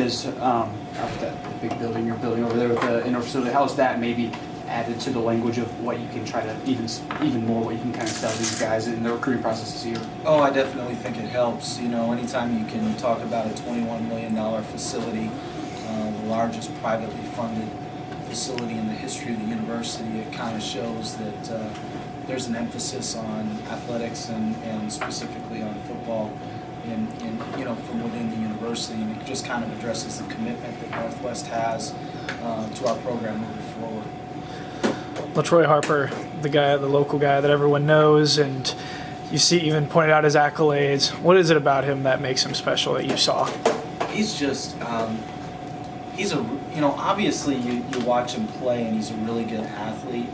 has that big building you're building over there with the indoor facility, how is that maybe added to the language of what you can try to even more what you can kind of sell these guys in the recruiting process here? Oh, I definitely think it helps. Anytime you can talk about a $21 million facility, the largest privately funded facility in the history of the university, it kind of shows that there's an emphasis on athletics and specifically on football from within the university, and it just kind of addresses the commitment that Northwest has to our program moving forward. LaTroy Harper, the local guy that everyone knows, and you see even pointed out his accolades. What is it about him that makes him special that you saw? He's just, obviously you watch him play and he's a really good athlete,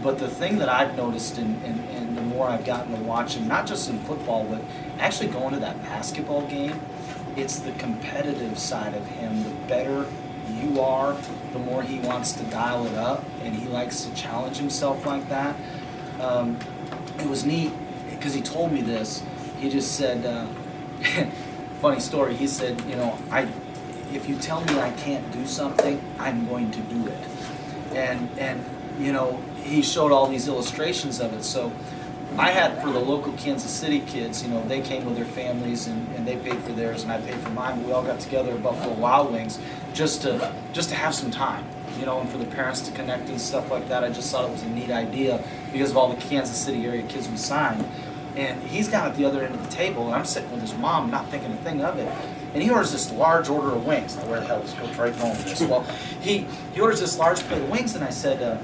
but the thing that I've noticed and the more I've gotten to watch him, not just in football, but actually going to that basketball game, it's the competitive side of him. The better you are, the more he wants to dial it up, and he likes to challenge himself like that. It was neat because he told me this. He just said, funny story, he said, if you tell me I can't do something, I'm going to do it. And he showed all these illustrations of it. So I had, for the local Kansas City kids, they came with their families and they paid for theirs and I paid for mine. We all got together at Buffalo Wild Wings just to have some time, and for the parents to connect and stuff like that. I just thought it was a neat idea because of all the Kansas City area kids we signed. And he's down at the other end of the table, and I'm sitting with his mom, not thinking a thing of it. And he orders this large order of wings. Now, where the hell is Coach Wright going with this? Well, he orders this large plate of wings, and I said,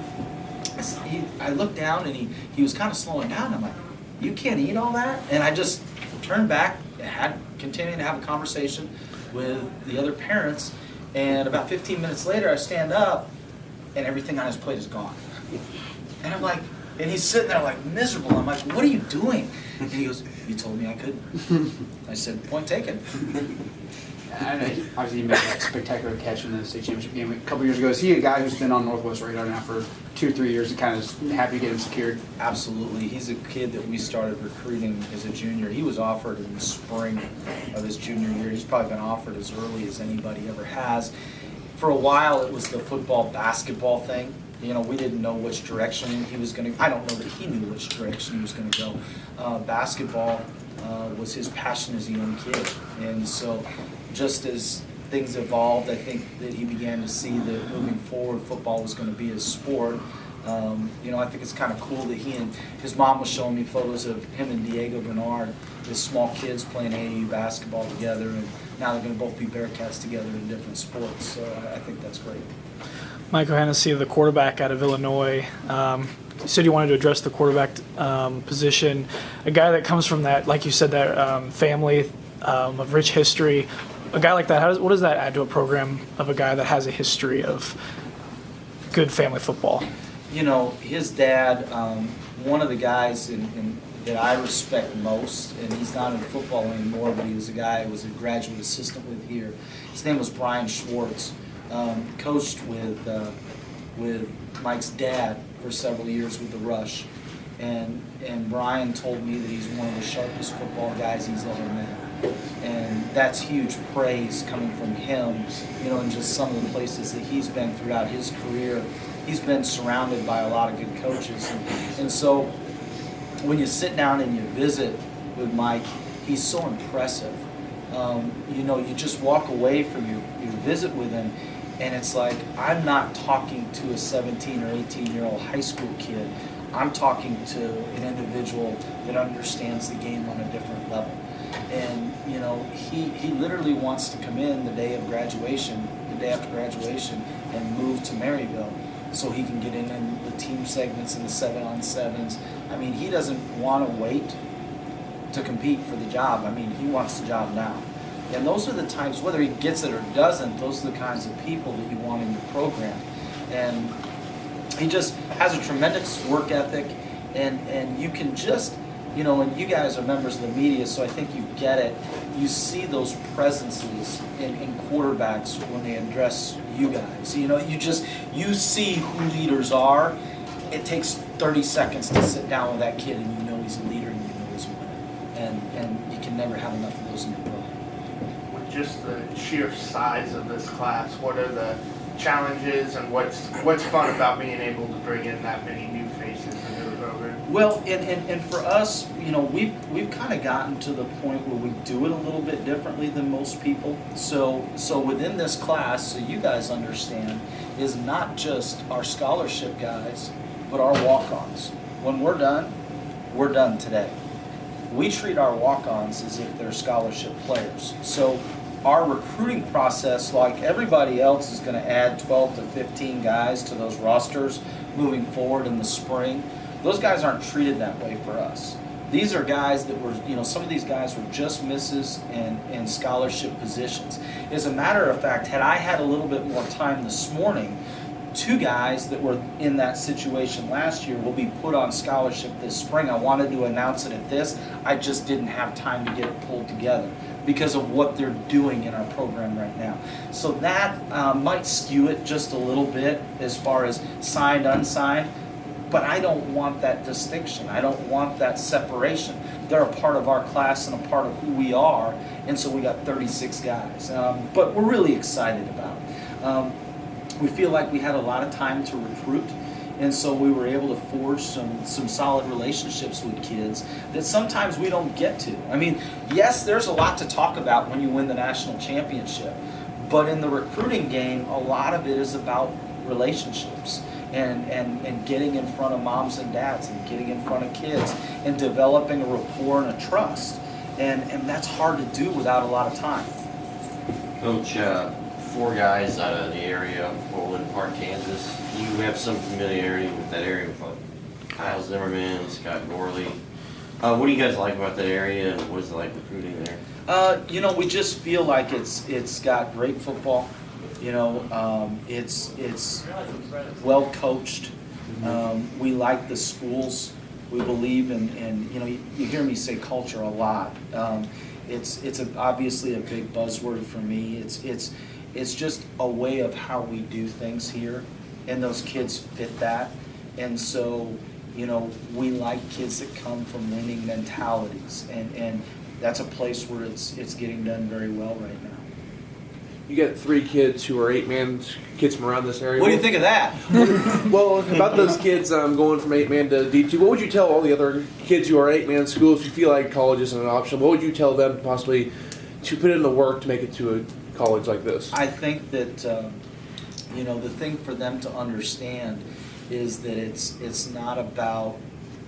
I looked down, and he was kind of slowing down. I'm like, you can't eat all that? And I just turned back, continuing to have a conversation with the other parents. And about 15 minutes later, I stand up, and everything on his plate is gone. And I'm like, and he's sitting there like miserable. I'm like, what are you doing? And he goes, you told me I couldn't. I said, point taken. I know, obviously he made that spectacular catch in the state championship game a couple years ago. Is he a guy who's been on Northwest radar now for 2 or 3 years and kind of happy to get him secured? Absolutely. He's a kid that we started recruiting as a junior. He was offered in the spring of his junior year. He's probably been offered as early as anybody ever has. For a while, it was the football-basketball thing. We didn't know which direction he was going to. I don't know that he knew which direction he was going to go. Basketball was his passion as a young kid. And so just as things evolved, I think that he began to see that moving forward, football was going to be his sport. I think it's kind of cool that he and his mom was showing me photos of him and Diego Bernard as small kids playing AAU basketball together, and now they're going to both be Bearcats together in different sports. So I think that's great. Michael Hennessy, the quarterback out of Illinois. You said you wanted to address the quarterback position. A guy that comes from that, like you said, that family of rich history. A guy like that, what does that add to a program of a guy that has a history of good family football? His dad, one of the guys that I respect most, and he's not in football anymore, but he was a guy who was a graduate assistant with here. His name was Brian Schwartz. Coached with Mike's dad for several years with the Rush, and Brian told me that he's one of the sharpest football guys he's ever met, and that's huge praise coming from him. And just some of the places that he's been throughout his career, he's been surrounded by a lot of good coaches, and so when you sit down and you visit with Mike, he's so impressive. You just walk away from your visit with him, and it's like, I'm not talking to a 17 or 18-year-old high school kid. I'm talking to an individual that understands the game on a different level. And, he literally wants to come in the day after graduation, and move to Maryville so he can get in the team segments and the 7-on-7s. I mean, he doesn't want to wait to compete for the job. I mean, he wants the job now. And those are the times, whether he gets it or doesn't, those are the kinds of people that you want in your program. And he just has a tremendous work ethic, and you can just, and you guys are members of the media, so I think you get it. You see those presences in quarterbacks when they address you guys. You see who leaders are. It takes 30 seconds to sit down with that kid, and he's a leader, and he's a winner. And you can never have enough of those in your program. just the sheer size of this class? What are the challenges, and what's fun about being able to bring in that many new faces into the program? Well, and for us, you know, we've kind of gotten to the point where we do it a little bit differently than most people. So within this class, so you guys understand, is not just our scholarship guys, but our walk-ons. When we're done today. We treat our walk-ons as if they're scholarship players. So our recruiting process, like everybody else, is going to add 12 to 15 guys to those rosters moving forward in the spring. Those guys aren't treated that way for us. These are guys that were, you know, some of these guys were just misses in scholarship positions. As a matter of fact, had I had a little bit more time this morning, 2 guys that were in that situation last year will be put on scholarship this spring. I wanted to announce it at this. I just didn't have time to get it pulled together because of what they're doing in our program right now. So that might skew it just a little bit as far as signed, unsigned, but I don't want that distinction. I don't want that separation. They're a part of our class and a part of who we are, and so we got 36 guys. But we're really excited about it. We feel like we had a lot of time to recruit, and so we were able to forge some solid relationships with kids that sometimes we don't get to. I mean, yes, there's a lot to talk about when you win the national championship, but in the recruiting game, a lot of it is about relationships and getting in front of moms and dads and getting in front of kids and developing a rapport and a trust. And that's hard to do without a lot of time. Coach, 4 guys out of the area of Bowling Park, Kansas. You have some familiarity with that area with Kyle Zimmerman, Scott Gorley. What do you guys like about that area, and what is it like recruiting there? You know, we just feel like it's got great football. You know, it's well coached. We like the schools. We believe in you know, you hear me say culture a lot. It's obviously a big buzzword for me. It's just a way of how we do things here, and those kids fit that. And so, you know, we like kids that come from winning mentalities, and that's a place where it's getting done very well right now. You got 3 kids who are 8-man kids from around this area. What do you think of that? Well, about those kids going from 8-man to D2, what would you tell all the other kids who are 8-man schools who feel like college isn't an option? What would you tell them possibly to put in the work to make it to a college like this? I think that you know, the thing for them to understand is that it's not about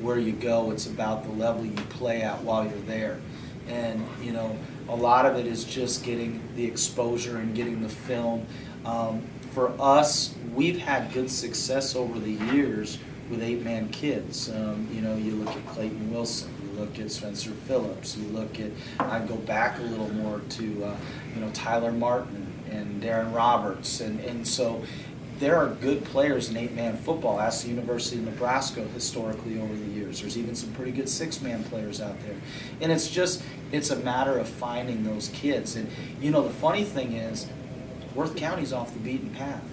where you go, it's about the level you play at while you're there. And you know, a lot of it is just getting the exposure and getting the film. For us, we've had good success over the years with 8-man kids. You know, you look at Clayton Wilson, you look at Spencer Phillips, you look at, I'd go back a little more to, you know, Tyler Martin and Darren Roberts. And so there are good players in 8-man football. Ask the University of Nebraska historically over the years. There's even some pretty good 6-man players out there. And it's a matter of finding those kids. And, you know, the funny thing is, Worth County's off the beaten path.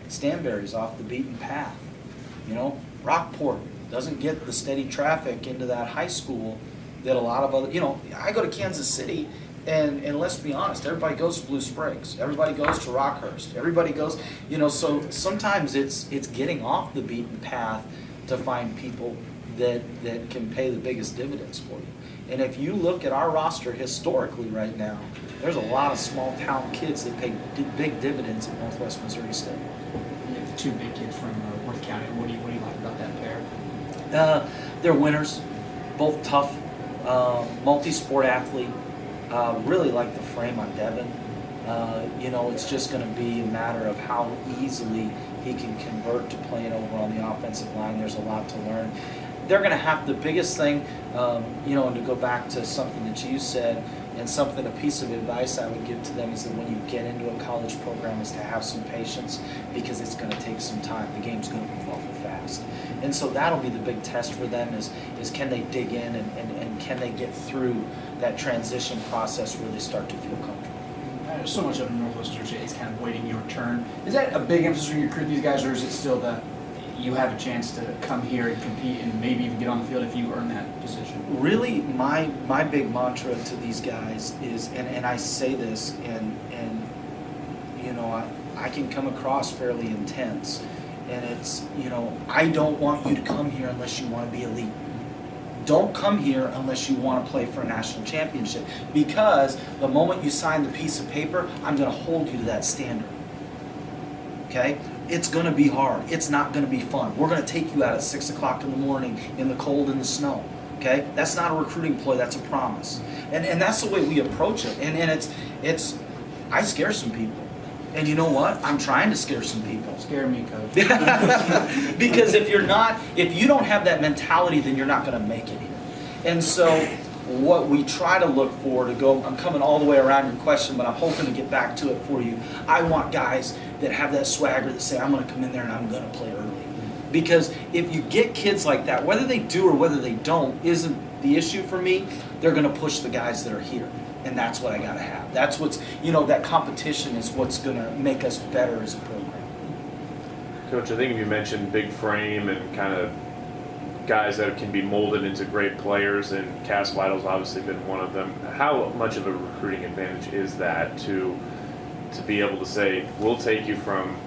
Stanberry's off the beaten path. You know, Rockport doesn't get the steady traffic into that high school that a lot of other, you know, I go to Kansas City, and let's be honest, everybody goes to Blue Springs. Everybody goes to Rockhurst. Everybody goes, you know, so sometimes it's getting off the beaten path to find people that can pay the biggest dividends for you. And if you look at our roster historically right now, there's a lot of small town kids that pay big dividends at Northwest Missouri State. You have the 2 big kids from Worth County. What do you like about that pair? They're winners, both tough, multi-sport athlete. Really like the frame on Devin. You know, it's just going to be a matter of how easily he can convert to playing over on the offensive line. There's a lot to learn. They're going to have the biggest thing, you know, and to go back to something that you said, and a piece of advice I would give to them is that when you get into a college program is to have some patience, because it's going to take some time. The game's going to move awful fast. And so that'll be the big test for them is can they dig in and can they get through that transition process where they start to feel comfortable. So much of Northwest Georgia is kind of waiting your turn. Is that a big emphasis when you recruit these guys, or is it still the, you have a chance to come here and compete and maybe even get on the field if you earn that position? Really, my big mantra to these guys is, and I say this, and you know, I can come across fairly intense, and it's, you know, I don't want you to come here unless you want to be elite. Don't come here unless you want to play for a national championship, because the moment you sign the piece of paper, I'm going to hold you to that standard. Okay? It's going to be hard. It's not going to be fun. We're going to take you out at 6 o'clock in the morning in the cold and the snow. Okay? That's not a recruiting ploy. That's a promise. And that's the way we approach it. And it's I scare some people. And you know what? I'm trying to scare some people. Scare me, coach. Because if you don't have that mentality, then you're not going to make it here. And so what we try to look for to go, I'm coming all the way around your question, but I'm hoping to get back to it for you. I want guys that have that swagger that say, I'm going to come in there and I'm going to play early. Because if you get kids like that, whether they do or whether they don't, isn't the issue for me. They're going to push the guys that are here. And that's what I got to have. That's what's, you know, that competition is what's going to make us better as a program. Coach, I think you mentioned big frame and kind of guys that can be molded into great players, and Cass Lytle's obviously been one of them. How much of a recruiting advantage is that to be able to say, we'll take you from,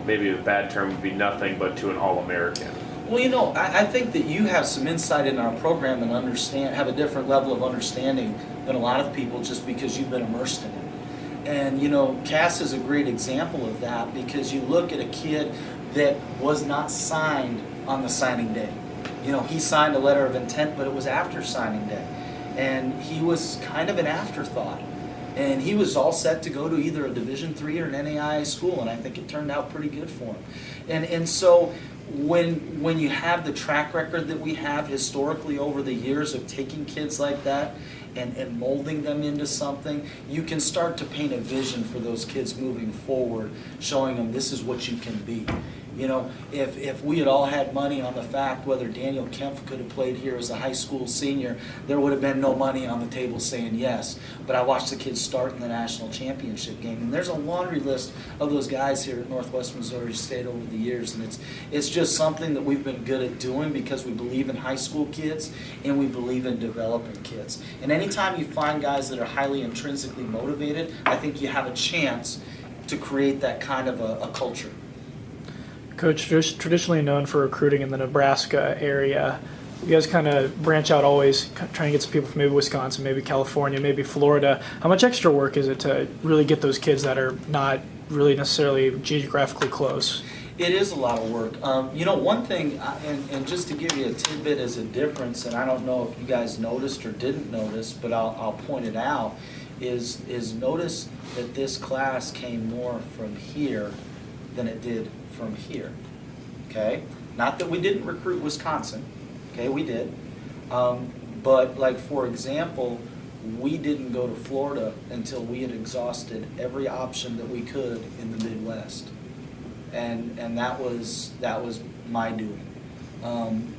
maybe a bad term would be nothing, but to an All-American? Well, you know, I think that you have some insight in our program and have a different level of understanding than a lot of people just because you've been immersed in it. And, you know, Cass is a great example of that, because you look at a kid that was not signed on the signing day. You know, he signed a letter of intent, but it was after signing day. And he was kind of an afterthought. And he was all set to go to either a Division III or an NAIA school, and I think it turned out pretty good for him. And so when you have the track record that we have historically over the years of taking kids like that and molding them into something, you can start to paint a vision for those kids moving forward, showing them this is what you can be. You know, if we had all had money on the fact whether Daniel Kempf could have played here as a high school senior, there would have been no money on the table saying yes. But I watched the kids start in the national championship game, and there's a laundry list of those guys here at Northwest Missouri State over the years, and it's just something that we've been good at doing because we believe in high school kids and we believe in developing kids. And anytime you find guys that are highly intrinsically motivated, I think you have a chance to create that kind of a culture. Coach, traditionally known for recruiting in the Nebraska area, you guys kind of branch out always, trying to get some people from maybe Wisconsin, maybe California, maybe Florida. How much extra work is it to really get those kids that are not really necessarily geographically close? It is a lot of work. You know, one thing, and just to give you a tidbit as a difference, and I don't know if you guys noticed or didn't notice, but I'll point it out, is notice that this class came more from here than it did from here. Okay? Not that we didn't recruit Wisconsin. Okay, we did. But like, for example, we didn't go to Florida until we had exhausted every option that we could in the Midwest. And that was my doing.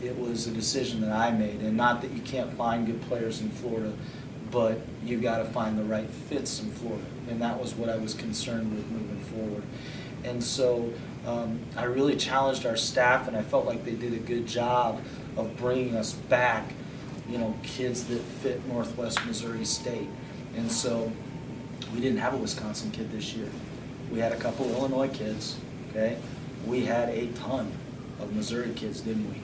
It was a decision that I made, and not that you can't find good players in Florida, but you got to find the right fits in Florida, and that was what I was concerned with moving forward. And so I really challenged our staff, and I felt like they did a good job of bringing us back, you know, kids that fit Northwest Missouri State. And so we didn't have a Wisconsin kid this year. We had a couple Illinois kids. Okay, we had a ton of Missouri kids, didn't we?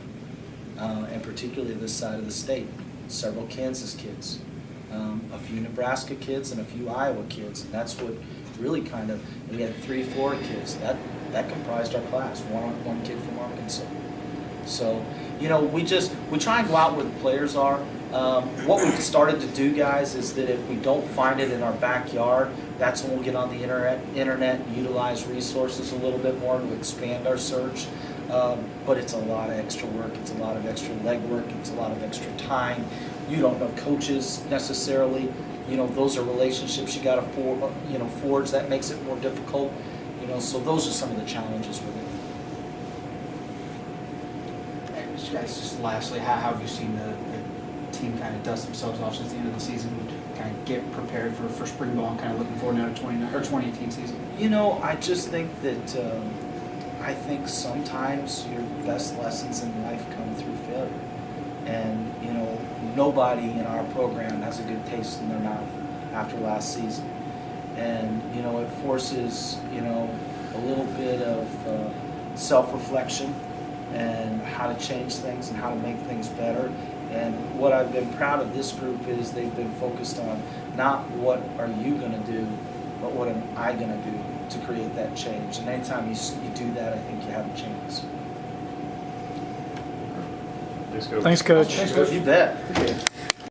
And particularly this side of the state. Several Kansas kids, a few Nebraska kids, and a few Iowa kids. And that's what really kind of, and we had 3 Florida kids. That comprised our class. One kid from Arkansas. So, you know, we try and go out where the players are. What we've started to do, guys, is that if we don't find it in our backyard, that's when we'll get on the internet and utilize resources a little bit more to expand our search. But it's a lot of extra work. It's a lot of extra legwork. It's a lot of extra time. You don't know coaches necessarily. You know, those are relationships you got to forge. That makes it more difficult. You know, so those are some of the challenges with it. Guys, just lastly, how have you seen the team kind of dust themselves off since the end of the season, kind of get prepared for spring ball and kind of looking forward now to 2018 season? You know, I just think that I think sometimes your best lessons in life come through failure. And, you know, nobody in our program has a good taste in their mouth after last season. And, you know, it forces, you know, a little bit of self-reflection and how to change things and how to make things better. And what I've been proud of this group is they've been focused on not what are you going to do, but what am I going to do to create that change. And anytime you do that, I think you have a chance. Thanks, Coach. Thanks, Coach. You bet.